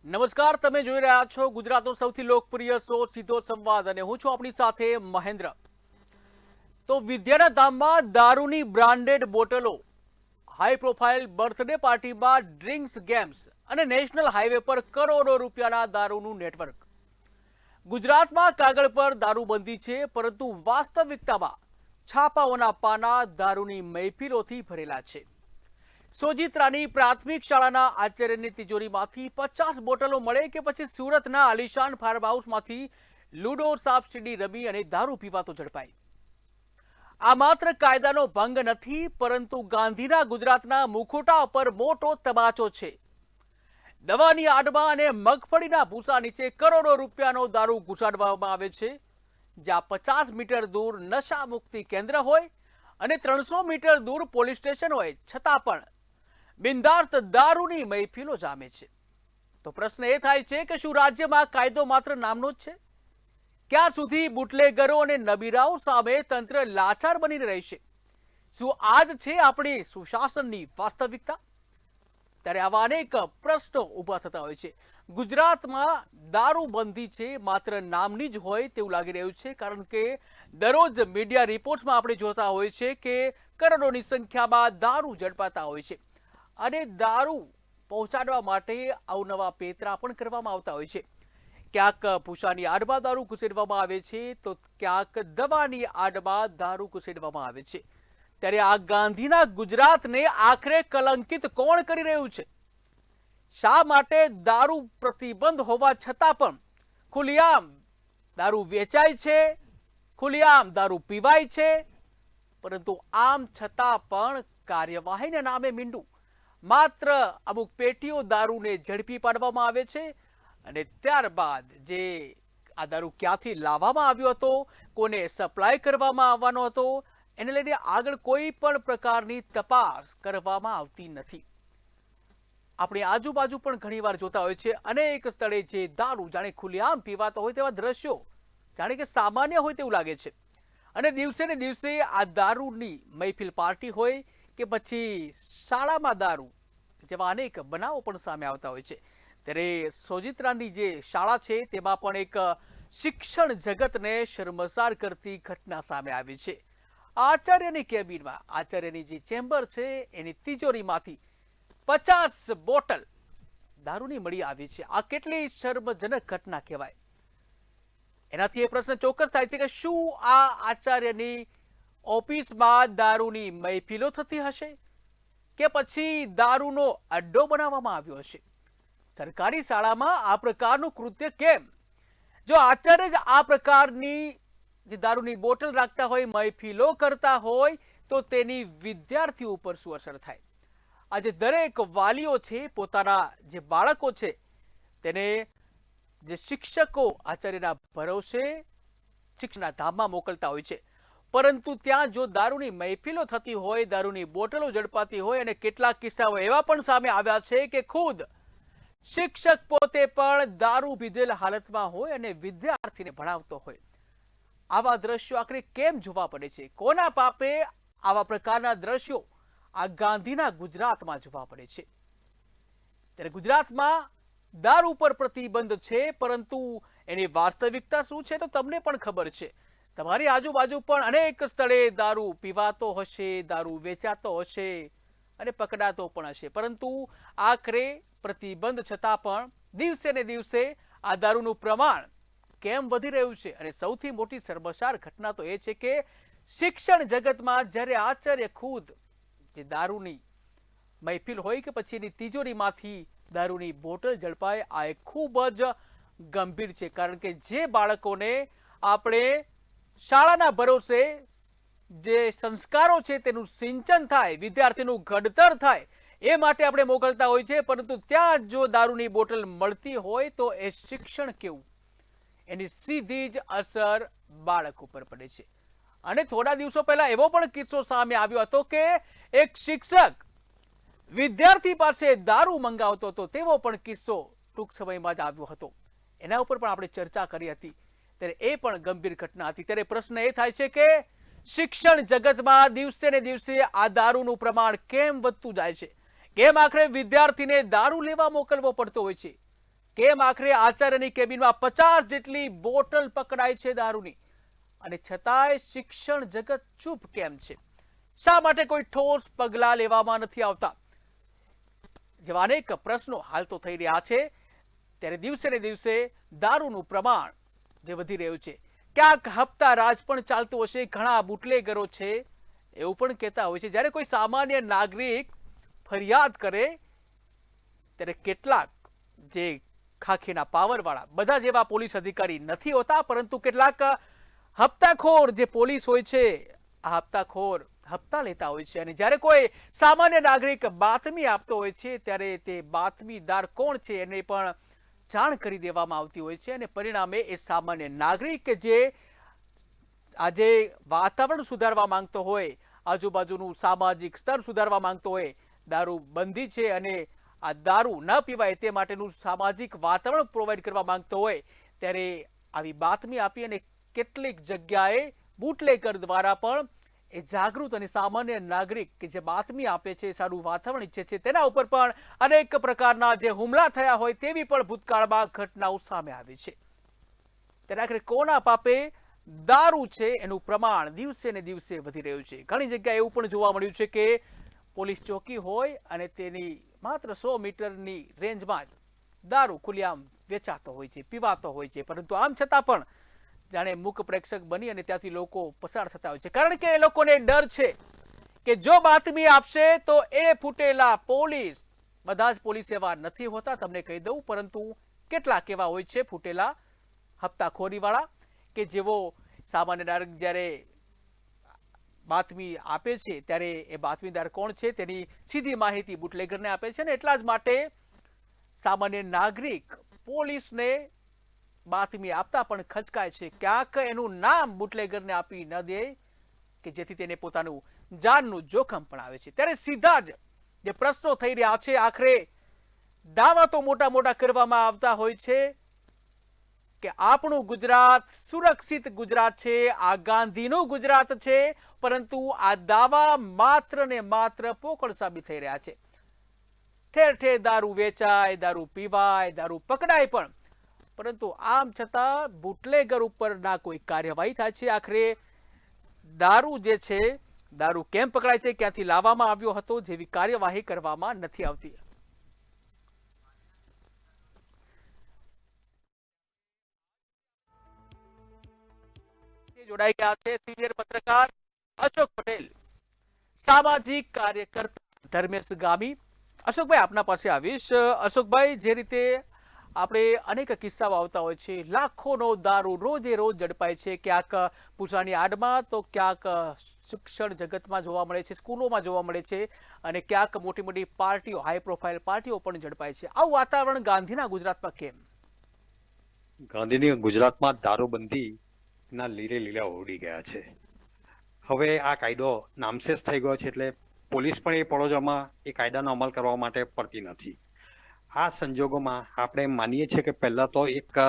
નમસ્કાર, તમે જોઈ રહ્યા છો ગુજરાતનો સૌથી લોકપ્રિય શો સીધો સંવાદ અને હું છું આપણી સાથે મહેન્દ્ર. તો વિદ્યાના ધામમાં દારૂની બ્રાન્ડેડ બોટલો, હાઈ પ્રોફાઇલ બર્થડે પાર્ટીમાં ડ્રિંક્સ ગેમ્સ અને નેશનલ હાઈવે પર કરોડો રૂપિયાના દારૂનું નેટવર્ક. ગુજરાતમાં કાગળ પર દારૂબંધી છે, પરંતુ વાસ્તવિકતામાં છાપાઓના પાના દારૂની મહેફિલોથી ભરેલા છે. સોજિત્રાની પ્રાથમિક શાળાના આચાર્યની તિજોરીમાંથી 50 બોટલો મળે કે પછી સુરતના આલિશાન ફાર્મ હાઉસમાંથી લૂડો સાપ સીડી રમી અને દારૂ પીવાતો ઝડપાય. આ માત્ર કાયદાનો ભંગ નથી, પરંતુ ગાંધીના ગુજરાતના મુખોટા પર મોટો તમાચો છે. દવાની આડમાં અને મગફળીના ભૂસા નીચે કરોડો રૂપિયાનો દારૂ ઘુસાડવામાં આવે છે. જ્યાં 50 મીટર દૂર નશા મુક્તિ કેન્દ્ર હોય અને 300 મીટર દૂર પોલીસ સ્ટેશન હોય, છતાં પણ બિનદાસ્ત દારૂની મહેફિલો જામે છે. તો પ્રશ્ન એ થાય છે કે શું રાજ્યમાં કાયદો માત્ર નામનો જ છે? ક્યાં સુધી બુટલેગરો અને નબીરાઓ સામે તંત્ર લાચાર બનીને રહેશે? શું આ જ છે આપણી સુશાસનની વાસ્તવિકતા? ત્યારે આવા અનેક પ્રશ્નો ઊભા થતા હોય છે. ગુજરાતમાં દારૂબંધી છે માત્ર નામની જ હોય તેવું લાગી રહ્યું છે, કારણ કે દરરોજ મીડિયા રિપોર્ટ્સમાં આપણે જોતા હોય છે કે કરોડોની સંખ્યામાં દારૂ ઝડપાતા હોય છે અને દારૂ પહોંચાડવા માટે અવનવા પેતરા પણ કરવામાં આવતા હોય છે. ક્યાંક ભૂસાની આડમાં દારૂ ઘુસેડવામાં આવે છે, તો ક્યાંક દવાની આડમાં દારૂ ઘુસેડવામાં આવે છે. ત્યારે આ ગાંધીના ગુજરાતને આખરે કલંકિત કોણ કરી રહ્યું છે? શા માટે દારૂ પ્રતિબંધ હોવા છતાં પણ ખુલ્લેઆમ દારૂ વેચાય છે, ખુલ્લેઆમ દારૂ પીવાય છે, પરંતુ આમ છતાં પણ કાર્યવાહીના નામે મીંડું માત્ર અમુક પેટીઓ દારૂને ઝડપી પાડવામાં આવે છે અને ત્યારબાદ જે આ દારૂ ક્યાંથી લાવવામાં આવ્યો હતો, કોને સપ્લાય કરવામાં આવવાનો હતો, એને લઈને આગળ કોઈ પણ પ્રકારની તપાસ કરવામાં આવતી નથી. આપણી આજુબાજુ પણ ઘણીવાર જોતા હોય છે અનેક સ્થળે જે દારૂ જાણે ખુલ્લેઆમ પીવાતો હોય તેવા દ્રશ્યો જાણે કે સામાન્ય હોય તેવું લાગે છે. અને દિવસે ને દિવસે આ દારૂની મહેફિલ પાર્ટી હોય કે પછી શાળામાં દારૂ જેવા અનેક બનાવો પણ સામે આવતા હોય છે. ત્યારે સોજિત્રાની જે શાળા છે તેમાં પણ એક શિક્ષણ જગતને શર્મસાર કરતી ઘટના સામે આવી છે. આચાર્યની કેબિનમાં, આચાર્યની જે ચેમ્બર છે એની તિજોરીમાંથી 50 બોટલ દારૂની મળી આવી છે. આ કેટલી શર્મજનક ઘટના કહેવાય. એનાથી એ પ્રશ્ન ચોક્કસ થાય છે કે શું આ આચાર્યની ઓફિસમાં દારૂની મહેફિલો થતી હશે કે પછી દારૂનો અડ્ડો બનાવવામાં આવ્યો હશે? સરકારી શાળામાં આ પ્રકારનું કૃત્ય કેમ? જો આચાર્ય જ આ પ્રકારની જે દારૂની બોટલ રાખતા હોય, મહેફિલો કરતા હોય, તો તેની વિદ્યાર્થીઓ ઉપર શું અસર થાય? આજે દરેક વાલીઓ છે પોતાના જે બાળકો છે તેને જે શિક્ષકો આચાર્યના ભરોસે શિક્ષણના ધામમાં મોકલતા હોય છે, પરંતુ ત્યાં જો દારૂની મહેફિલો થતી હોય, દારૂની બોટલો ઝડપાતી હોય અને કેટલાક કિસ્સાઓ એવા પણ સામે આવ્યા છે કે ખુદ શિક્ષક પોતે પણ દારૂ પીધેલ હાલતમાં હોય અને વિદ્યાર્થીને ભણાવતો હોય. આવા દ્રશ્યો આખરે કેમ જોવા પડે છે? કોના પાપે આવા પ્રકારના દ્રશ્યો આ ગાંધીના ગુજરાતમાં જોવા પડે છે? ત્યારે ગુજરાતમાં દારૂ પર પ્રતિબંધ છે, પરંતુ એની વાસ્તવિકતા શું છે તો તમને પણ ખબર છે. તમારી આજુબાજુ પણ અનેક સ્થળે દારૂ પીવાતો હશે, દારૂ વેચાતો હશે અને પકડાતો પણ હશે, પરંતુ આખરે પ્રતિબંધ છતાં પણ દિવસે ને દિવસે આ દારૂનું પ્રમાણ કેમ વધી રહ્યું છે? અને સૌથી મોટી શર્મસાર ઘટના તો એ છે કે શિક્ષણ જગતમાં જ્યારે આચાર્ય ખુદ જે દારૂની મહેફિલ હોય કે પછી એની તિજોરીમાંથી દારૂની બોટલ ઝડપાય, આ એક ખૂબ જ ગંભીર છે. કારણ કે જે બાળકોને આપણે શાળાના ભરોસે જે સંસ્કારો છે તેનું સિંચન થાય, વિદ્યાર્થીનું ઘડતર થાય, એ માટે આપણે મોકલતા હોય છે, પરંતુ ત્યાં જો દારૂની બોટલ મળતી હોય તો એ શિક્ષણ કેવું? એની સીધી જ અસર બાળક ઉપર પડે છે. અને થોડા દિવસો પહેલા એવો પણ કિસ્સો સામે આવ્યો હતો કે એક શિક્ષક વિદ્યાર્થી પાસે દારૂ મંગાવતો હતો, તેવો પણ કિસ્સો ટૂંક સમયમાં જ આવ્યો હતો. એના ઉપર પણ આપણે ચર્ચા કરી હતી. ત્યારે એ પણ ગંભીર ઘટના હતી. ત્યારે પ્રશ્ન એ થાય છે કે શિક્ષણ જગતમાં દિવસે ને દિવસે આ દારૂનું પ્રમાણ કેમ વધતું જાય છે? કેમ આખરે વિદ્યાર્થીને દારૂ લેવા મોકલવો પડતો હોય છે? કેમ આખરે આચાર્યની કેબિનમાં 50 જેટલી બોટલ પકડાય છે દારૂની, અને છતાંય શિક્ષણ જગત ચૂપ કેમ છે? શા માટે કોઈ ઠોસ પગલાં લેવામાં નથી આવતા? જેવા અનેક પ્રશ્નો હાલ તો થઈ રહ્યા છે. ત્યારે દિવસે ને દિવસે દારૂનું પ્રમાણ જે વધી રહ્યું છે, ક્યાંક હપ્તા રાજ પણ ચાલતું હશે, ઘણા બુટલેગરો છે એવું પણ કહેતા હોય છે. જ્યારે કોઈ સામાન્ય નાગરિક ફરિયાદ કરે ત્યારે કેટલાક જે ખાખીના પાવરવાળા બધા જેવા પોલીસ અધિકારી નથી હોતા, પરંતુ કેટલાક હપ્તાખોર જે પોલીસ હોય છે, આ હપ્તાખોર હપ્તા લેતા હોય છે. અને જ્યારે કોઈ સામાન્ય નાગરિક બાતમી આપતો હોય છે ત્યારે તે બાતમીદાર કોણ છે એને પણ જાણ કરી દેવામાં આવતી હોય છે. અને પરિણામે એ સામાન્ય નાગરિક કે જે આજે વાતાવરણ સુધારવા માંગતો હોય, આજુબાજુનું સામાજિક સ્તર સુધારવા માંગતો હોય, દારૂ બંધી છે અને આ દારૂ ન પીવાય તે માટેનું સામાજિક વાતાવરણ પ્રોવાઈડ કરવા માંગતો હોય, ત્યારે આવી બાતમી આપી અને કેટલીક જગ્યાએ બુટલેગર દ્વારા પણ એ જાગૃત અને સામાન્ય નાગરિક કે જે બાતમી આપે છે, સારું વાતાવરણ ઈચ્છે છે, તેના ઉપર પણ અનેક પ્રકારના જે હુમલા થયા હોય તેવી પણ ભૂતકાળમાં ઘટનાઓ સામે આવી છે. ત્યારે આખરે કોના પાપે દારૂ છે એનું પ્રમાણ દિવસે ને દિવસે વધી રહ્યું છે. ઘણી જગ્યાએ એવું પણ જોવા મળ્યું છે કે પોલીસ ચોકી હોય અને તેની માત્ર 100 મીટરની રેન્જમાં જ દારૂ ખુલ્લેઆમ વેચાતો હોય છે, પીવાતો હોય છે. પરંતુ આમ છતાં પણ જાણે મૂક પ્રેક્ષક બની અને ત્યાંથી લોકો પસાર થતા હોય છે, કારણ કે એ લોકોને ડર છે કે જો બાતમી આપશે તો એ ફૂટેલા પોલીસ, બધા જ પોલીસ એવા નથી હોતા તમને કહી દઉં, પરંતુ કેટલાક એવા હોય છે ફૂટેલા હપ્તાખોરીવાળા કે જેવો સામાન્ય નાગરિક જ્યારે બાતમી આપે છે ત્યારે એ બાતમીદાર કોણ છે તેની સીધી માહિતી બુટલેગરને આપે છે. અને એટલા જ માટે સામાન્ય નાગરિક પોલીસને બાતમી આપતા પણ ખચકાય છે, ક્યાંક એનું નામ બુટલેગરને આપી ન દે કે જેથી તેને પોતાનું જાનનું જોખમ પણ આવે છે. ત્યારે સીધા જ જે પ્રશ્નો થઈ રહ્યા છે, આખરે દાવા તો મોટા મોટા કરવામાં આવતા હોય છે કે આપણું ગુજરાત સુરક્ષિત ગુજરાત છે, આ ગાંધીનું ગુજરાત છે, પરંતુ આ દાવા માત્ર ને માત્ર પોકળ સાબિત થઈ રહ્યા છે. ઠેર ઠેર દારૂ વેચાય, દારૂ પીવાય, દારૂ પકડાય પણ, પરંતુ આમ છતાં બુટલેગર ઉપર ના કોઈ કાર્યવાહી થાય છે. આખરે દારૂ જે છે, દારૂ કેમ પકડાય છે, ક્યાંથી લાવવામાં આવ્યો હતો, જેવી કાર્યવાહી કરવામાં નથી આવતી. જોડાઈ ગયા છે સિનિયર પત્રકાર અશોક પટેલ, સામાજિક કાર્યકર્તા ધર્મેશ ગામી. અશોકભાઈ, આપના પાસે આવીશ. અશોકભાઈ, જે રીતે આપણે અનેક કિસ્સાઓ આવતા હોય છે, લાખોનો દારૂ રોજે રોજ ઝડપાય છે, ક્યાંક પૂજાની આડમાં તો ક્યાંક શિક્ષણ જગતમાં જોવા મળે છે, સ્કૂલોમાં જોવા મળે છે, અને ક્યાંક મોટી મોટી પાર્ટીઓ, હાઈ પ્રોફાઇલ પાર્ટીઓ પણ ઝડપાય છે. આવું વાતાવરણ ગાંધીના ગુજરાતમાં કેમ? ગાંધીની ગુજરાતમાં દારૂબંધી ના લીરે લીલા ઉડી ગયા છે. હવે આ કાયદો નામશેષ થઈ ગયો છે, એટલે પોલીસ પણ એ પડોશમાં એ કાયદાનો અમલ કરવા માટે પડતી નથી. આ સંજોગોમાં આપણે માનીએ છીએ કે પહેલા તો એક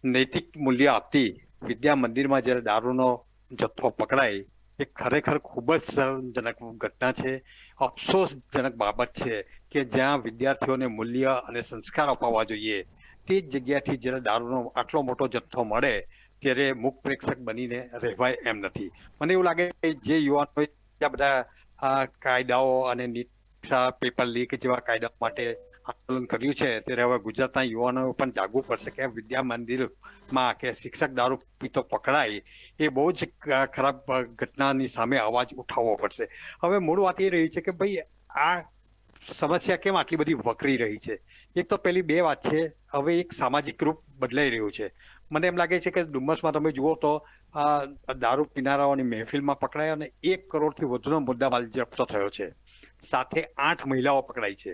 નૈતિક મૂલ્ય આપતી વિદ્યા મંદિરમાં જ્યારે દારૂનો જથ્થો પકડાય એ ખરેખર ખૂબ જ શરમજનક ઘટના છે, અફસોસજનક બાબત છે કે જ્યાં વિદ્યાર્થીઓને મૂલ્ય અને સંસ્કાર અપાવવા જોઈએ તે જ જગ્યાથી જ્યારે દારૂનો આટલો મોટો જથ્થો મળે ત્યારે મુખ પ્રેક્ષક બનીને રહેવાય એમ નથી. મને એવું લાગે કે જે યુવાનોએ આ બધા કાયદાઓ અને પેપર લીક જેવા કાયદા માટે આંદોલન કર્યું છે ત્યારે હવે ગુજરાતના યુવાનોએ પણ જાગવું પડશે કે વિદ્યા મંદિરમાં કે શિક્ષક દારૂ પીતો પકડાય એ બહુ જ ખરાબ ઘટનાની સામે અવાજ ઉઠાવવો પડશે. હવે મૂળ વાત એ રહી છે કે ભાઈ આ સમસ્યા કેમ આટલી બધી વકરી રહી છે? એક તો પેલી બે વાત છે, હવે એક સામાજિક રૂપ બદલાઈ રહ્યું છે. મને એમ લાગે છે કે ડુમ્મસમાં તમે જુઓ તો દારૂ પીનારાઓની મહેફિલમાં પકડાય અને 1 કરોડથી વધુનો મુદ્દામાલ જપ્ત થયો છે, સાથે 8 મહિલાઓ પકડાઈ છે.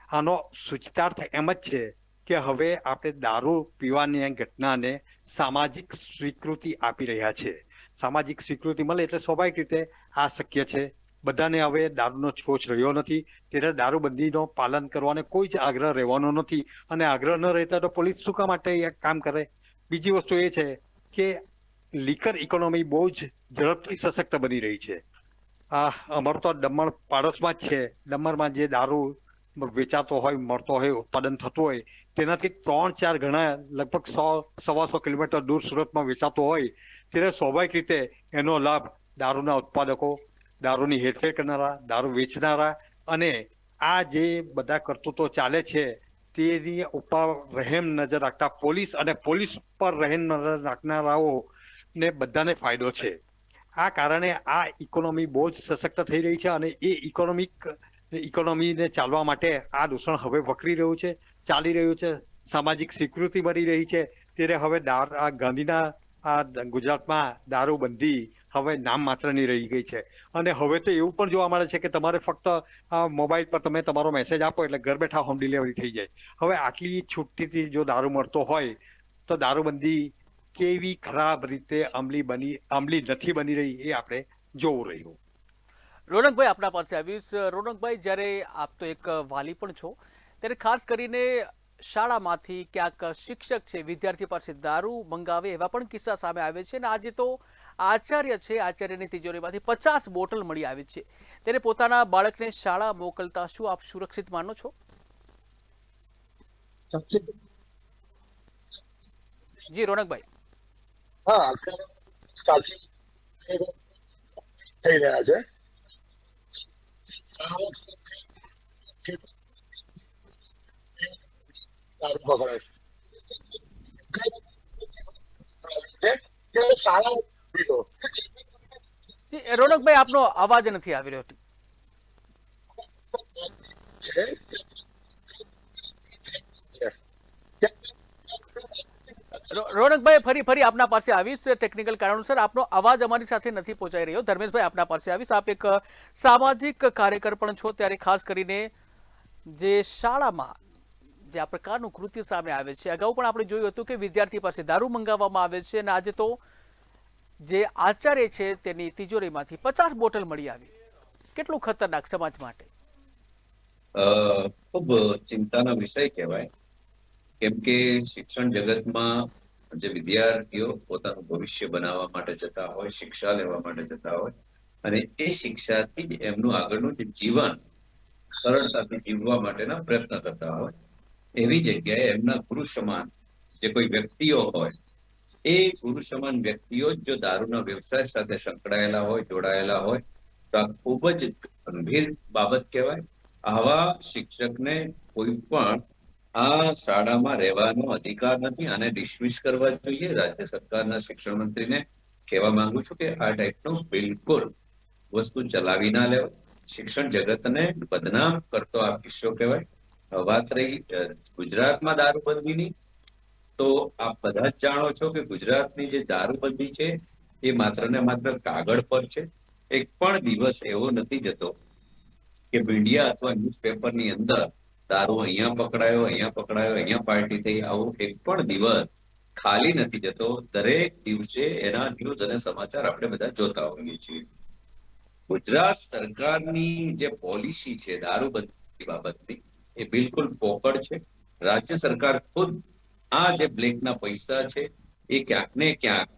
આનો સૂચિતાર્થ એમ જ છે કે હવે આપણે દારૂ પીવાની ઘટનાને સામાજિક સ્વીકૃતિ આપી રહ્યા છે. સામાજિક સ્વીકૃતિ મળે એટલે સ્વાભાવિક રીતે આ શક્ય છે. બધાને હવે દારૂનો છોછ રહ્યો નથી, ત્યારે દારૂબંધીનો પાલન કરવાનો કોઈ જ આગ્રહ રહેવાનો નથી, અને આગ્રહ ન રહેતા તો પોલીસ શું કામ માટે કામ કરે? બીજી વસ્તુ એ છે કે લીકર ઇકોનોમી બહુ જ ઝડપથી સશક્ત બની રહી છે. અમારું તો દમણ પાડોશમાં જ છે. દમણમાં જે દારૂ વેચાતો હોય, મળતો હોય, ઉત્પાદન થતું હોય તેનાથી 3-4 ગણા લગભગ 100-125 કિલોમીટર દૂર સુરતમાં વેચાતો હોય, ત્યારે સ્વાભાવિક રીતે એનો લાભ દારૂના ઉત્પાદકો, દારૂની હેરફેર કરનારા, દારૂ વેચનારા અને આ જે બધા કરતૂતો ચાલે છે તેની ઉપર રહેમ નજર રાખતા પોલીસ અને પોલીસ પર રહેમ નજર રાખનારાઓ ને બધાને ફાયદો છે. આ કારણે આ ઇકોનોમી બહુ જ સશક્ત થઈ રહી છે અને એ ઇકોનોમીને ચાલવા માટે આ દૂષણ હવે વકરી રહ્યું છે, ચાલી રહ્યું છે, સામાજિક સ્વીકૃતિ મળી રહી છે. ત્યારે હવે આ ગાંધીના આ ગુજરાતમાં દારૂબંધી હવે નામ માત્રની રહી ગઈ છે. અને હવે તો એવું પણ જોવા મળે છે કે તમારે ફક્ત મોબાઈલ પર તમે તમારો મેસેજ આપો એટલે ઘર બેઠા હોમ ડિલિવરી થઈ જાય. હવે આટલી છૂટથી જો દારૂ મળતો હોય તો દારૂબંધી કેવી ખરાબ રીતે અમલી નથી બની રહી એ આપણે જોવું રહ્યું. રોનકભાઈ આપના પાસે આવીશ. રોનકભાઈ, જ્યારે આપ તો એક વાલી પણ છો, ત્યારે ખાસ કરીને શાળામાંથી ક્યાંક શિક્ષક છે વિદ્યાર્થી પાસે દારૂ મંગાવે એવા પણ કિસ્સા સામે આવે છે. અને આજે તો આચાર્ય છે, આચાર્યની તિજોરીમાંથી 50 બોટલ મળી આવી છે. તેને પોતાના બાળકને શાળા મોકલતા શું આપ સુરક્ષિત માનો છો? જી રોનકભાઈ. હા, સાચી થઈ રહ્યા છે. રોનકભાઈ, આપનો અવાજ નથી આવી રહ્યો. રોનકભાઈ, ફરી આપના પાસે આવીશ. ટેકનિકલ કારણોસર આપનો અવાજ અમારી સાથે નથી પહોંચાઈ રહ્યો. ધર્મેશભાઈ, આપના પાસે આવીશ. આપ એક સામાજિક કાર્યકર પણ છો, ત્યારે ખાસ કરીને જે શાળામાં જે આ પ્રકારનું કૃત્ય સામે આવે છે, અગાઉ પણ આપણે જોયું હતું કે વિદ્યાર્થી પાસે દારૂ મંગાવવામાં આવે છે અને આજે તો જે આચાર્ય છે તેની તિજોરીમાંથી 50 બોટલ મળી આવી. કેટલું ખતરનાક સમાજ માટે? ખૂબ ચિંતાનો વિષય કહેવાય, કેમ કે શિક્ષણ જગતમાં જે વિદ્યાર્થીઓ પોતાનું ભવિષ્ય બનાવવા માટે જતા હોય, શિક્ષા લેવા માટે જતા હોય અને એ શિક્ષાથી જ એમનું આગળનું જે જીવન સરળતાથી જીવવા માટેના પ્રયત્ન કરતા હોય, એવી જગ્યાએ એમના ગુરુ સમાન જે કોઈ વ્યક્તિઓ હોય, એ ગુરુ સમાન વ્યક્તિઓ જો દારૂના વ્યવસાય સાથે સંકળાયેલા હોય, જોડાયેલા હોય, તો આ ખૂબ જ ગંભીર બાબત કહેવાય. આવા શિક્ષકને કોઈ પણ આ શાળામાં રહેવાનો અધિકાર નથી. આને ડિસમિસ કરવા જોઈએ. રાજ્ય સરકારના શિક્ષણ મંત્રીને કહેવા માંગુ છું કે આ ટાઈપનું બિલકુલ વસ્તુ ચલાવી ના લેવાય. શિક્ષણ જગતને બદનામ કરતો આ કિસ્સો કહેવાય. વાત રહી ગુજરાતમાં દારૂબંધીની, તો આપ બધા જ જાણો છો કે ગુજરાતની જે દારૂબંધી છે એ માત્ર ને માત્ર કાગળ પર છે. એક પણ દિવસ એવો નથી જતો કે મીડિયા અથવા ન્યૂઝપેપરની અંદર દારૂ અહીંયા પકડાયો, અહીંયા પાર્ટી થઈ, આવું એક પણ દિવસ ખાલી નથી જતો. દરેક દિવસે એના ન્યૂઝ અને સમાચાર આપણે બધા જોતા હોઈએ છીએ. ગુજરાત સરકારની જે પોલિસી છે દારૂબંધી બાબતની, એ બિલકુલ પોકળ છે. રાજ્ય સરકાર ખુદ આ જે બ્લેકના પૈસા છે એ ક્યાંક ને ક્યાંક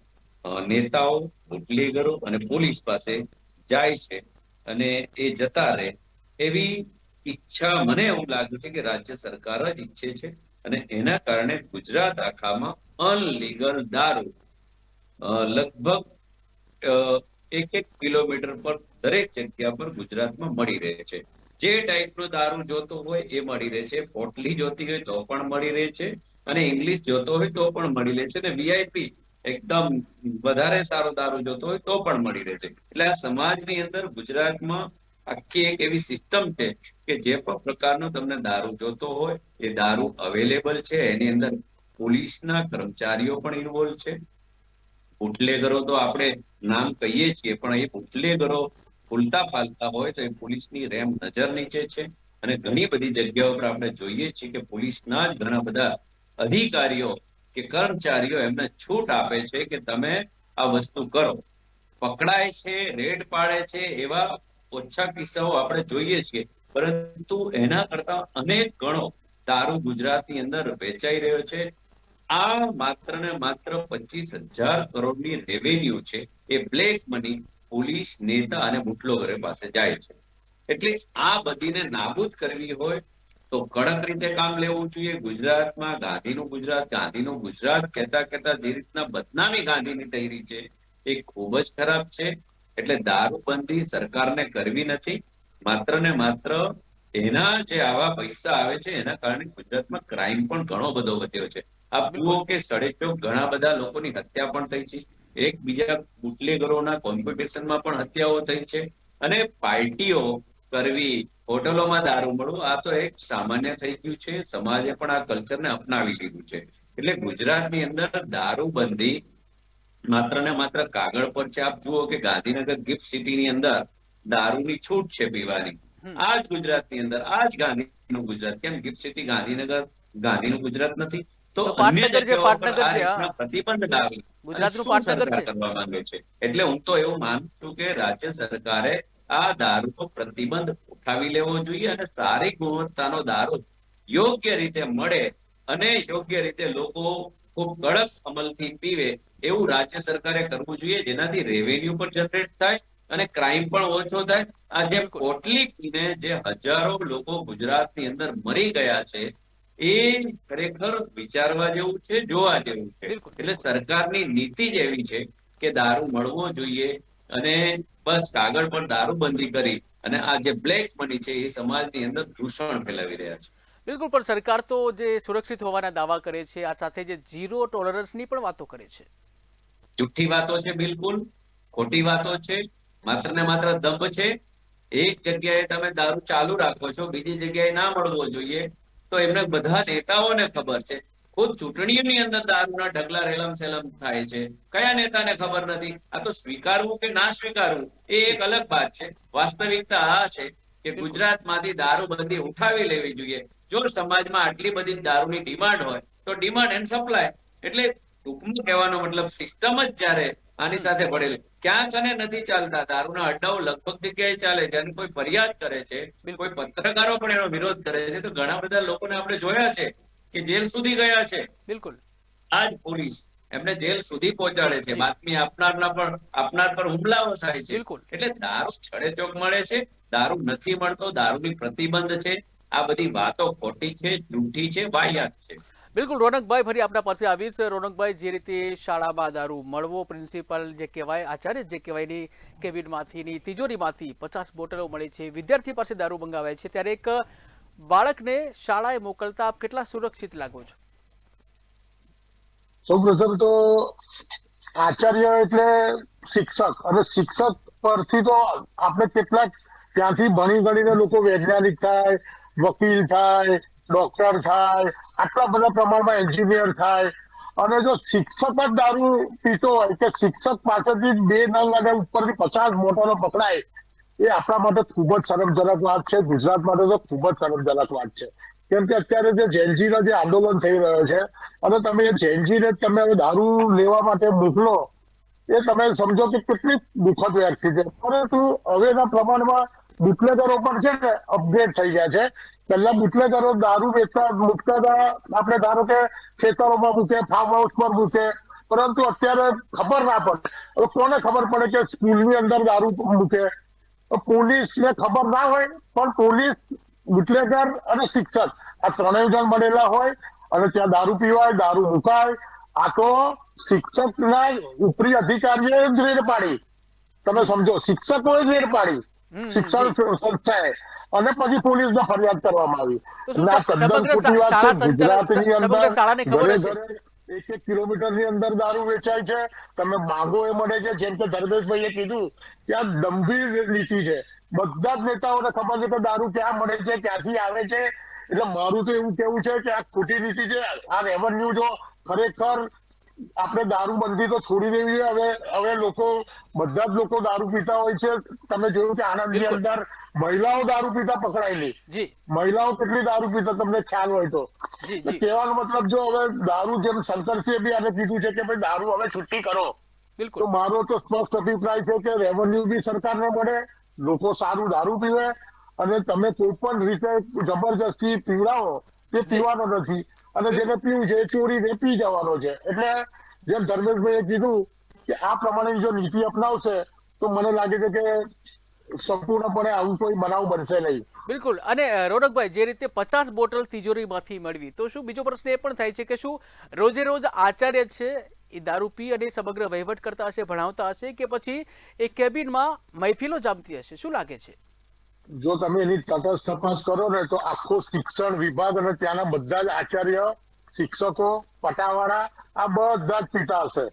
નેતાઓ, બુટલેગરો અને પોલીસ પાસે જાય છે અને એ જતા રહે એવી ઈચ્છા મને એવું લાગ્યું છે કે રાજ્ય સરકાર જ ઈચ્છે છે. અને એના કારણે ગુજરાત આખામાં અનલીગલ દારૂ લગભગ 1 કિલોમીટર પર દરેક જગ્યા પર ગુજરાતમાં મળી રહે છે. જે ટાઈપનો દારૂ જોતો હોય એ મળી રહે છે. પોટલી જોતી હોય તો પણ મળી રહે છે અને ઇંગ્લિશ જોતો હોય તો પણ મળી રહે છે અને વીઆઈપી એકદમ વધારે સારો દારૂ જોતો હોય તો પણ મળી રહે છે. એટલે આ સમાજની અંદર ગુજરાતમાં આખી એક એવી સિસ્ટમ છે કે જે પણ પ્રકારનો તમને દારૂ જોતો હોય એ દારૂ અવેલેબલ છે. એની અંદર પોલીસના કર્મચારીઓ પણ ઇન્વોલ્વ છે. બુટલેગરો તો આપણે નામ કહીએ છીએ, પણ એ બુટલેગરો ઉલટા પાલતા હોય તો એ પોલીસની રેમ નજર નીચે છે. અને ઘણી બધી જગ્યાઓ પર આપણે જોઈએ છીએ કે પોલીસના જ ઘણા બધા અધિકારીઓ કે કર્મચારીઓ એમને છૂટ આપે છે કે તમે આ વસ્તુ કરો. પકડાય છે, રેડ પાડે છે, એવા ઓછા કિસ્સાઓ આપણે જોઈએ છીએ, પરંતુ એના કરતા અનેક ગણો દારૂ ગુજરાતની અંદર વેચાઈ રહ્યો છે. આ માત્ર ને માત્ર 25,000 કરોડની રેવન્યુ છે, એ બ્લેક મની પોલીસ, નેતા અને બુટલેગરો પાસે જાય છે. એટલે આ બધીને નાબૂદ કરવી હોય તો કડક રીતે કામ લેવું જોઈએ. ગુજરાતમાં ગાંધીનું ગુજરાત કહેતા કહેતા જે રીતના બદનામી ગાંધીની થઈ રહી છે એ ખૂબ જ ખરાબ છે. એટલે દારૂબંધી સરકારને કરવી નથી. માત્ર ને માત્ર એના જે આવા પૈસા આવે છે એના કારણે ગુજરાતમાં ક્રાઇમ પણ ઘણો બધો વધ્યો છે. આપ જુઓ કે સડેચોક ઘણા બધા લોકોની હત્યા પણ થઈ છે. એકબીજા બુટલેગરોના કોમ્પિટિશનમાં પણ હત્યાઓ થઈ છે. અને પાર્ટીઓ કરવી, હોટલોમાં દારૂ મળવું, આ તો એક સામાન્ય થઈ ગયું છે. સમાજે પણ આ કલ્ચરને અપનાવી લીધું છે. એટલે ગુજરાતની અંદર દારૂબંધી માત્ર ને માત્ર કાગળ પર છે. આપ જુઓ કે ગાંધીનગર ગિફ્ટ સિટીની અંદર દારૂની છૂટ છે પીવાની. આ જ ગુજરાતની અંદર, આ જ ગાંધીનું ગુજરાત. કેમ ગિફ્ટ સિટી ગાંધીનું ગુજરાત નથી? તો તો અન્ય પાટનગર છે, જગ્યાઓ પર પાટનગર આ છે. રીતના હા, પ્રતિબંધ લાવી અને ગુજરાતનું શું પાટનગર સરકાર છે. કરવા માંગે છે? એટલે હું તો એવું માનું છું કે રાજ્ય સરકારે આ દારૂ પર પ્રતિબંધ ઉઠાવી લેવો જોઈએ અને સારી ગુણવત્તાનો દારૂ યોગ્ય રીતે મળે અને યોગ્ય રીતે લોકો ખૂબ કડક અમલથી પીવે એવું રાજ્ય સરકારે કરવું જોઈએ, જેનાથી રેવન્યુ પણ જનરેટ થાય અને ક્રાઇમ પણ ઓછો થાય. આ જે બિલકુલ પોટલી પીને જે હજારો લોકો ગુજરાતની અંદર મરી ગયા છે એ ખરેખર વિચારવા જેવું છે, જોવા જેવું છે. બિલકુલ એટલે બિલકુલ સરકારની નીતિ જ એવી છે કે દારૂ મળવો જોઈએ અને બસ કાગળ પર દારૂબંધી કરી અને આ જે બ્લેક મની છે એ સમાજની અંદર દૂષણ ફેલાવી રહ્યા છે. બિલકુલ, પણ સરકાર તો જે સુરક્ષિત હોવાના દાવા કરે છે, આ સાથે જે ઝીરો ટોલરન્સની પણ વાતો કરે છે. જુઠ્ઠી વાતો છે, બિલકુલ ખોટી વાતો છે, માત્ર ને માત્ર દંભ છે. એક જગ્યાએ તમે દારૂ ચાલુ રાખો છો, બીજી જગ્યાએ ના મળવો જોઈએ, તો એમને બધા નેતાઓને ખબર છે. ખુદ ચૂંટણીઓની અંદર દારૂના ઢગલા રેલમ સેલમ થાય છે. કયા નેતાને ખબર નથી? આ તો સ્વીકારવું કે ના સ્વીકારવું એ જી એક અલગ વાત છે. વાસ્તવિકતા આ છે કે બિલકુલ ગુજરાતમાંથી દારૂબંધી ઉઠાવી લેવી જોઈએ. જો સમાજમાં આટલી બધી દારૂની ડિમાન્ડ હોય તો ડિમાન્ડ એન્ડ સપ્લાય. એટલે ટૂંકમાં કહેવાનો મતલબ સિસ્ટમ જ જ્યારે આની સાથે પડેલી, ક્યાંક અને નથી ચાલતા દારૂના અડ્ડાઓ લગભગ જગ્યાએ ચાલે છે અને કોઈ ફરિયાદ કરે છે, બિલકુલ કોઈ પત્રકારો પણ એનો વિરોધ કરે છે, તો ઘણા બધા લોકોને આપણે જોયા છે કે જેલ સુધી ગયા છે. બિલકુલ આ જ પોલીસ એમને જેલ સુધી પહોંચાડે જી છે. જી બાતમી આપનાર પર હુમલાઓ થાય છે. બિલકુલ એટલે દારૂ છડેચોક મળે છે, દારૂ નથી મળતો, દારૂની પ્રતિબંધ છે. આ બધી વાતો ખોટી છે, જૂઠી છે, વાહિયાત છે. બિલકુલ રોનકભાઈ, ફરી આપના પાસે આવીશ. રોનકભાઈ, જે રીતે શાળામાં દારૂ મળવો, પ્રિન્સિપલ જે કહેવાય, આચાર્ય જે કહેવાયની કેબિનમાંથીની તિજોરીમાંથી 50 બોટલો મળે છે, વિદ્યાર્થી પાસે દારૂ મંગાવાય છે, ત્યારે એક બાળકને શાળાએ મોકલતા આપ કેટલા સુરક્ષિત લાગો છો? સૌપ્રથમ તો આચાર્ય એટલે શિક્ષક, અને શિક્ષક પરથી તો આપણે કેટલાક ત્યાંથી ભણી ગણીને લોકો વૈજ્ઞાનિક થાય, વકીલ થાય, ડોક્ટર થાય, આટલા બધા પ્રમાણમાં એન્જિનિયર થાય. અને જો શિક્ષક જ દારૂ પીતો હોય કે શિક્ષક પાસેથી 2 નંગ અને ઉપરથી 50 બોટલો પકડાય, એ આપણા માટે ખૂબ જ શરમજનક વાત છે. ગુજરાત માટે તો ખૂબ જ શરમજનક વાત છે. કેમ કે અત્યારે જે જેનજીનો જે આંદોલન થઈ રહ્યો છે અને તમે એ જેનજીને તમે હવે દારૂ લેવા માટે મોકલો, એ તમે સમજો કે કેટલી દુઃખદ વ્યક્તિ છે. પરંતુ હવેના પ્રમાણમાં બુટલેગરો પણ છે ને અપગ્રેડ થઈ ગયા છે. પહેલા બુટલેગરો દારૂ વેચતા મૂકતા, આપણે ધારો કે ખેતરોમાં મૂકે, ફાર્મ હાઉસ પર મૂકે, પરંતુ અત્યારે ખબર ના પડે. હવે કોને ખબર પડે કે સ્કૂલની અંદર દારૂ મૂકે? પોલીસને ખબર ના હોય, પણ પોલીસ, બુટલેગર અને શિક્ષક આ ત્રણેય જણ મળેલા હોય અને ત્યાં દારૂ પીવાય, દારૂ મુકાય. આ તો શિક્ષકના ઉપરી અધિકારીએ જ રેડ પાડી. તમે સમજો, શિક્ષકોએ જ રેડ પાડી, શિક્ષણ જી સંસ્થાએ, અને પછી પોલીસને ફરિયાદ કરવામાં આવી. તો શું ના, તદ્દન ખોટી વાત છે. શાળા સંચાલક, ગુજરાતની અંદર સમગ્ર શાળાને ખબર ઘરે હશે? ઘરે 1 કિલોમીટરની અંદર દારૂ વેચાય છે. તમે માંગો એ મળે છે. જેમ કે ધર્મેશભાઈએ કીધું કે આ ગંભીર નીતિ છે. બધા જ નેતાઓને ખબર છે કે દારૂ ક્યાં મળે છે, ક્યાંથી આવે છે. એટલે મારું તો એવું કેવું છે કે આ ખોટી નીતિ છે. આ રેવન્યુ જો ખરેખર આપણે દારૂબંધી તો છોડી દેવી છે. હવે લોકો, બધા જ લોકો દારૂ પીતા હોય છે. તમે જોયું કે આણંદની બિલકુલ અંદર મહિલાઓ દારૂ પીતા પકડાયેલી. જી મહિલાઓ કેટલી દારૂ પીતા તમને ખ્યાલ હોય તો. જી જી કહેવાનો મતલબ, જો હવે દારૂ, જેમ શંકરસિંહે બી આને કીધું છે કે ભાઈ દારૂ હવે છૂટી કરો, બિલકુલ તો મારો તો સ્પષ્ટ અભિપ્રાય છે કે રેવન્યુ બી સરકારને મળે, લોકો સારું દારૂ પીવે, અને તમે કોઈ પણ રીતે જબરજસ્તી પીવડાવો તે પીવાનો નથી. અને જેને પીવું છે એ ચોરીને પી જવાનો છે. એટલે જેમ ધર્મેશભાઈએ કીધું કે આ પ્રમાણેની જો નીતિ અપનાવશે તો મને લાગે છે કે સંપૂર્ણપણે આવું કોઈ બનાવ બનશે નહીં. બિલકુલ. અને રોનકભાઈ, જે રીતે 50 બોટલ તિજોરીમાંથી મળવી, તો શું બીજો પ્રશ્ન એ પણ થાય છે કે શું રોજે રોજ આચાર્ય છે એ દારૂ પી અને સમગ્ર વહીવટ કરતા હશે, ભણાવતા હશે, કે પછી એ કેબિનમાં મહેફિલો જામતી હશે? શું લાગે છે? જો તમે એની તટસ્થ તપાસ કરો ને તો આખો શિક્ષણ વિભાગ અને ત્યાંના બધા જ આચાર્ય, શિક્ષકો, પટાવાળા આ બધા જ પીતા હશે.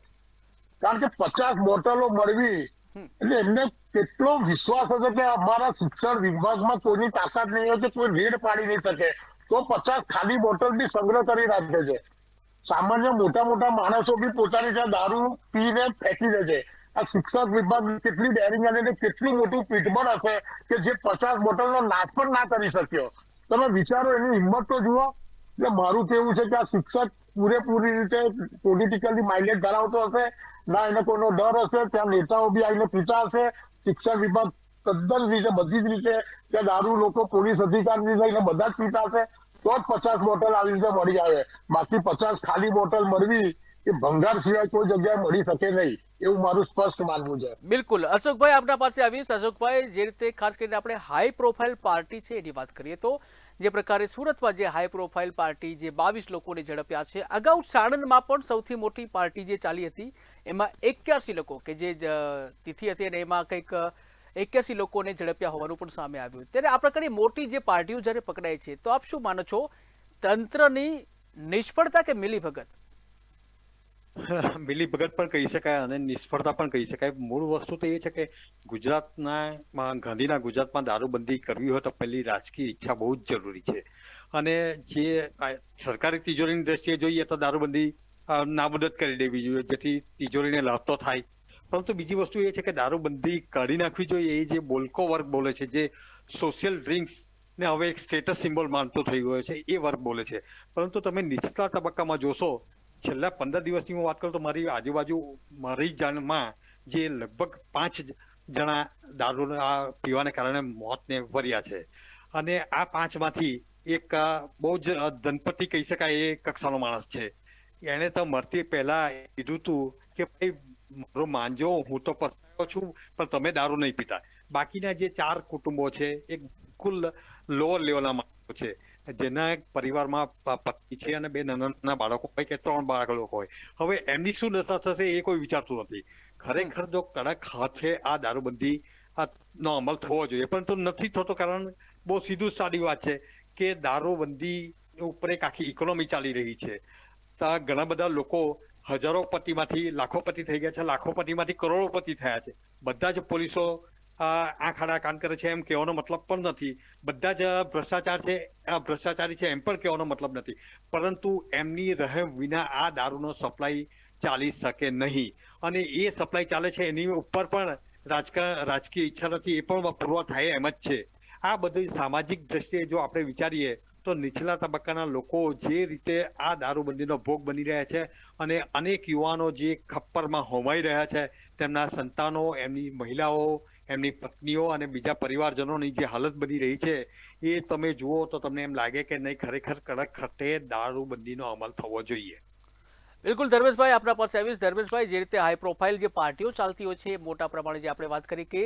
કારણ કે 50 બોટલો મળવી એટલે એમને કેટલો વિશ્વાસ હતો કે અમારા શિક્ષણ વિભાગમાં કોઈની તાકાત નહીં હોય કે કોઈ રેડ પાડી નહીં શકે, તો 50 ખાલી બોટલ બી સંગ્રહ કરી રાખે છે. સામાન્ય મોટા મોટા માણસો બી પોતાની ત્યાં દારૂ પીને ફેંકી દે છે. આ શિક્ષક વિભાગ કેટલી ડેરિંગ અને કેટલું મોટું પીઠબળ હશે કે જે 50 બોટલનો નાશ પણ ના કરી શક્યો. તમે વિચારો, એની હિંમત તો જુઓ. એટલે મારું કેવું છે કે આ શિક્ષક પૂરેપૂરી રીતે પોલિટિકલી માઇન્ડેડ ધરાવતો હશે, ના એને કોઈનો ડર હશે. ત્યાં નેતાઓ બી આવીને પીતા હશે. શિક્ષણ વિભાગ તદ્દન રીતે બધી જ રીતે ત્યાં દારૂ લોકો પોલીસ અધિકારી લઈને બધા જ પીતા હશે, તો જ 50 બોટલ આવી રીતે મળી આવે. બાકી 50 ખાલી બોટલ મળવી એ ભંગાર સિવાય કોઈ જગ્યાએ મળી શકે નહીં, એવું મારું સ્પષ્ટ માનવું છે. બિલકુલ. અશોકભાઈ, આપના પાસે આવીશ. અશોકભાઈ, જે રીતે ખાસ કરીને આપણે હાઈ પ્રોફાઇલ પાર્ટી છે એની વાત કરીએ તો જે પ્રકારે સુરતમાં જે હાઈ પ્રોફાઇલ પાર્ટી જે 22 લોકોને ઝડપ્યા છે, અગાઉ સાણંદમાં પણ સૌથી મોટી પાર્ટી જે ચાલી હતી એમાં 81 લોકો કે જે તિથિ હતી અને એમાં કંઈક 81 લોકોને ઝડપ્યા હોવાનું પણ સામે આવ્યું. ત્યારે આ પ્રકારની મોટી જે પાર્ટીઓ જ્યારે પકડાય છે, તો આપ શું માનો છો, તંત્રની નિષ્ફળતા કે મિલીભગત? મિલીભગત પણ કહી શકાય અને નિષ્ફળતા પણ કહી શકાય. મૂળ વસ્તુ તો એ છે કે ગાંધીના ગુજરાતમાં દારૂબંધી કરવી હોય તો પહેલી રાજકીય ઈચ્છા બહુ જ જરૂરી છે. અને જે સરકારી તિજોરીની દ્રષ્ટિએ જોઈએ તો દારૂબંધી નાબૂદ કરી દેવી જોઈએ, જેથી તિજોરીને લાભ તો થાય. પરંતુ બીજી વસ્તુ એ છે કે દારૂબંધી કાઢી નાખવી જોઈએ. એ જે બોલકો વર્ગ બોલે છે, જે સોશિયલ ડ્રિંક્સ ને હવે એક સ્ટેટસ સિમ્બોલ માનતો થઈ ગયો છે, એ વર્ગ બોલે છે. પરંતુ તમે નીચલા તબક્કામાં જોશો, છેલ્લા 15 દિવસની હું વાત કરું તો મારી આજુબાજુ મારી જાણમાં જે લગભગ 5 જણા દારૂ પીવાને કારણે મોતને વર્યા છે. અને આ 5 માંથી એક બહુ જ ધનપતિ કહી શકાય એ કક્ષાનો માણસ છે. એને તો મરતી પહેલા કીધું તું કે ભાઈ મારો માનજો, હું તો પસ્તાયો છું, પણ તમે દારૂ નહીં પીતા. બાકીના જે 4 કુટુંબો છે એ બિલકુલ લોઅર લેવલના માણસો છે, જેના પરિવારમાં પત્ની છે અને 2 નાના બાળકો હોય કે 3 બાળકો હોય. હવે એમની શું દશા થશે એ કોઈ વિચારતું નથી. ખરેખર જો કડક હાથે આ દારૂબંધી નો અમલ થવો જોઈએ, પરંતુ નથી થતો. કારણ બહુ સીધું સાદી વાત છે કે દારૂબંધી ઉપર એક આખી ઇકોનોમી ચાલી રહી છે. ઘણા બધા લોકો હજારોપતિમાંથી લાખોપતિ થઈ ગયા છે, લાખોપતિમાંથી કરોડોપતિ થયા છે. બધા જ પોલીસો આંખ આડા કાન કરે છે એમ કહેવાનો મતલબ પણ નથી. બધા જ ભ્રષ્ટાચારી છે એમ પણ કહેવાનો મતલબ નથી. પરંતુ એમની રહેમ વિના આ દારૂનો સપ્લાય ચાલી શકે નહીં. અને એ સપ્લાય ચાલે છે એની ઉપર પણ રાજકીય ઈચ્છા નથી, એ પણ પૂરવા થાય એમ જ છે. આ બધી સામાજિક દ્રષ્ટિએ જો આપણે વિચારીએ તો નીચલા તબક્કાના લોકો જે રીતે આ દારૂબંધીનો ભોગ બની રહ્યા છે અને અનેક યુવાનો જે ખપ્પરમાં હોમાઈ રહ્યા છે, તેમના સંતાનો, એમની મહિલાઓ, એમની પત્નીઓ અને બીજા પરિવારજનોની જે હાલત બની રહી છે, એ તમે જુઓ તો તમને એમ લાગે કે નહીં, ખરેખર કડક ખર્ચે દારૂબંધીનો અમલ થવો જોઈએ. બિલકુલ. ધર્મેશભાઈ, આપણા પાસે આવીશ. ધર્મેશભાઈ, જે રીતે હાઈ પ્રોફાઇલ જે પાર્ટીઓ ચાલતી હોય છે, મોટા પ્રમાણે જે આપણે વાત કરી કે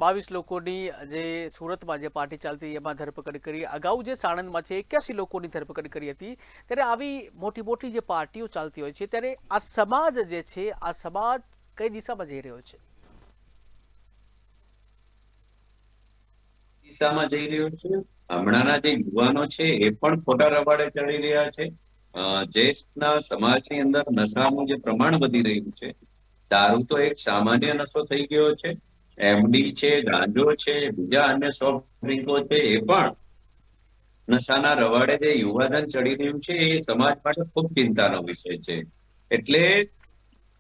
22 લોકોની જે સુરતમાં જે પાર્ટી ચાલતી એમાં ધરપકડ કરી, અગાઉ જે સાણંદમાં છે 81 લોકોની ધરપકડ કરી હતી, ત્યારે આવી મોટી મોટી જે પાર્ટીઓ ચાલતી હોય છે, ત્યારે આ સમાજ જે છે, આ સમાજ કઈ દિશામાં જઈ રહ્યો છે? દિશામાં જઈ રહ્યો છે. હમણાંના જે યુવાનો છે એ પણ ખોટા રવાડે ચડી રહ્યા છે. દેશના સમાજની અંદર નશાનું જે પ્રમાણ વધી રહ્યું છે, દારૂ તો એક સામાન્ય નશો થઈ ગયો છે. એમડી છે, ગાંજો છે, બીજા અન્ય સોફ્ટ ડ્રિંકો છે, એ પણ નશાના રવાડે જે યુવાધન ચડી રહ્યું છે, એ સમાજ માટે ખૂબ ચિંતાનો વિષય છે. એટલે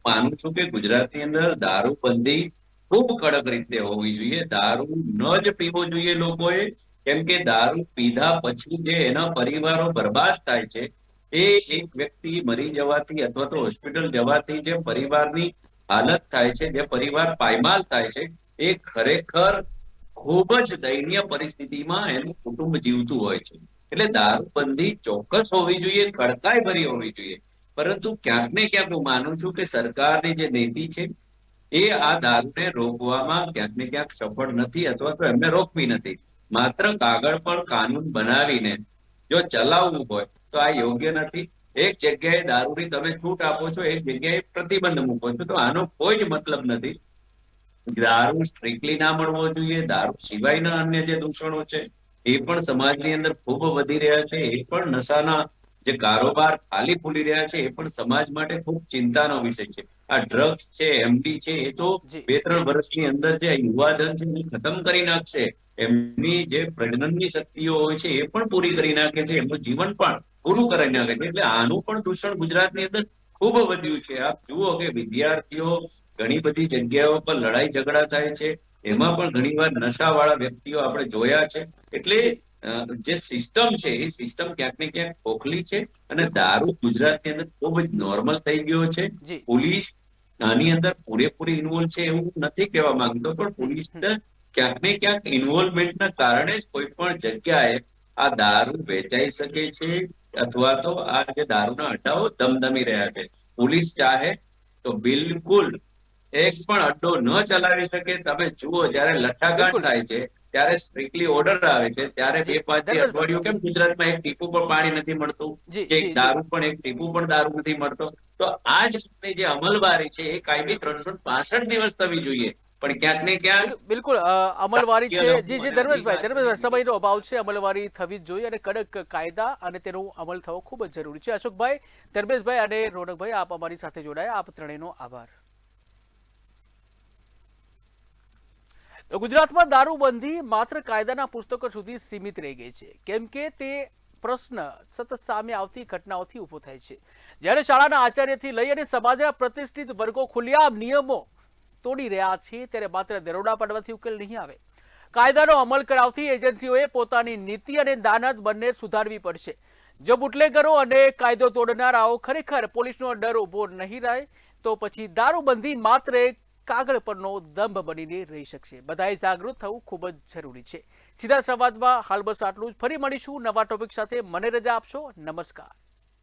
માનું છું કે ગુજરાતની અંદર દારૂબંધી ખૂબ કડક રીતે હોવી જોઈએ. દારૂ ન જ પીવો જોઈએ લોકોએ, કેમ કે દારૂ પીધા પછી જે એના પરિવારો બરબાદ થાય છે, એ એક વ્યક્તિ મરી જવાથી અથવા તો હોસ્પિટલ જવાથી જે પરિવારની હાલત થાય છે, જે પરિવાર પાયમાલ થાય છે, એ ખરેખર ખૂબ જ દયનીય પરિસ્થિતિમાં એનું કુટુંબ જીવતું હોય છે. એટલે દારૂબંધી ચોક્કસ હોવી જોઈએ, કડકાઈ ભરી હોવી જોઈએ. પરંતુ ક્યાંક ને ક્યાંક હું માનું છું કે સરકારની જે નીતિ છે એ આ દારૂને રોકવામાં ક્યાંક ને ક્યાંક સફળ નથી અથવા તો એમને રોકવી નથી. માત્ર કાગળ પર કાનૂન બનાવીને જો ચલાવવું હોય તો આ યોગ્ય નથી. એક જગ્યાએ દારૂની તમે છૂટ આપો છો, એક જગ્યાએ પ્રતિબંધ મૂકો છો, તો આનો કોઈ જ મતલબ નથી. દારૂ સ્ટ્રિક્ટલી ના મળવો જોઈએ. દારૂ સિવાયના અન્ય જે દૂષણો છે એ પણ સમાજની અંદર ખૂબ વધી રહ્યા છે. એ પણ નશાના જે કારોબાર ખાલી ફૂલી રહ્યા છે એ પણ સમાજ માટે ખૂબ ચિંતાનો વિષય છે. આ ડ્રગ્સ છે, એમડી છે, એ તો જી 2-3 વર્ષની અંદર જે યુવાધન છે એને ખતમ કરી નાખશે. એમની જે પ્રજનનની શક્તિઓ હોય છે એ પણ પૂરી કરી નાખે છે, એમનું જીવન પણ પૂરું કરી નાખે છે. એટલે આનું પણ દૂષણ ગુજરાતની અંદર ખૂબ વધ્યું છે. આપ જુઓ કે વિદ્યાર્થીઓ ઘણી બધી જગ્યાઓ પર લડાઈ ઝઘડા થાય છે, એમાં પણ ઘણીવાર નશાવાળા વ્યક્તિઓ આપણે જોયા છે. એટલે જી જે સિસ્ટમ છે એ સિસ્ટમ ક્યાંક ને ક્યાંક ખોખલી છે અને બિલકુલ દારૂ ગુજરાતની અંદર ખૂબ જ નોર્મલ થઈ ગયો છે. જી પોલીસ આની અંદર પૂરેપૂરી ઇન્વોલ્વ છે એવું નથી કહેવા માંગતો, પણ હમ, પોલીસ હમ. ક્યાંક ને ક્યાંક ઇન્વોલ્વમેન્ટના કારણે જ કોઈ પણ જગ્યાએ આ દારૂ વેચાઈ શકે છે અથવા તો આ જે દારૂના અડ્ડાઓ ધમધમી રહ્યા છે. પોલીસ ચાહે તો બિલકુલ એક પણ અડ્ડો ન ચલાવી શકે. તમે જુઓ જ્યારે લઠ્ઠાકાંડ બિલકુલ થાય છે ત્યારે સ્ટ્રિક્ટલી ઓર્ડર આવે છે, ત્યારે જી 2-5 થી ધર્મેશભાઈ અઠવાડિયું જી કેમ ગુજરાતમાં એક ટીપું પણ પાણી નથી મળતું, જી કે એક જી જી દારૂ પણ એક ટીપું પણ દારૂ નથી મળતો. તો આ જ રીતની જે અમલવારી છે એ કાયમી બિલકુલ 365 દિવસ થવી જોઈએ, પણ ક્યાંક ને ક્યાંક બિલકુલ અમલવારી છે. રાજકીય જી લોકો જી અને ધર્મેશભાઈ અધિકારીઓ સમયનો અભાવ છે. અમલવારી થવી જ જોઈએ અને કડક કાયદા અને તેનો અમલ થવો ખૂબ જ જરૂરી છે. અશોકભાઈ, ધર્મેશભાઈ અને રોનકભાઈ, આપ અમારી સાથે જોડાયા, આપ ત્રણેયનો આભાર. તો ગુજરાતમાં દારૂબંધી માત્ર કાયદાના પુસ્તકો સુધી સીમિત રહી ગઈ છે, કેમ કે તે પ્રશ્ન સતત સામે આવતી ઘટનાઓથી ઊભો થાય છે. જ્યારે શાળાના આચાર્યથી લઈ અને સમાજના પ્રતિષ્ઠિત વર્ગો ખુલ્લેઆમ નિયમો તોડી રહ્યા છે, ત્યારે માત્ર દરોડા પાડવાથી ઉકેલ નહીં આવે. કાયદાનો અમલ કરાવતી એજન્સીઓએ પોતાની નીતિ અને દાનત બંને સુધારવી પડશે. જો બુટલેગરો અને કાયદો તોડનારાઓ ખરેખર પોલીસનો ડર ઊભો નહીં રહે તો પછી દારૂબંધી માત્ર એક કાગળ પરનો દંભ બનીને રહી શકશે. બધાએ જાગૃત થવું ખૂબ જ જરૂરી છે. સીધા સંવાદમાં હાલ બસ આટલું જ. ફરી મળીશું નવા ટોપિક સાથે. મને રજા આપશો. નમસ્કાર.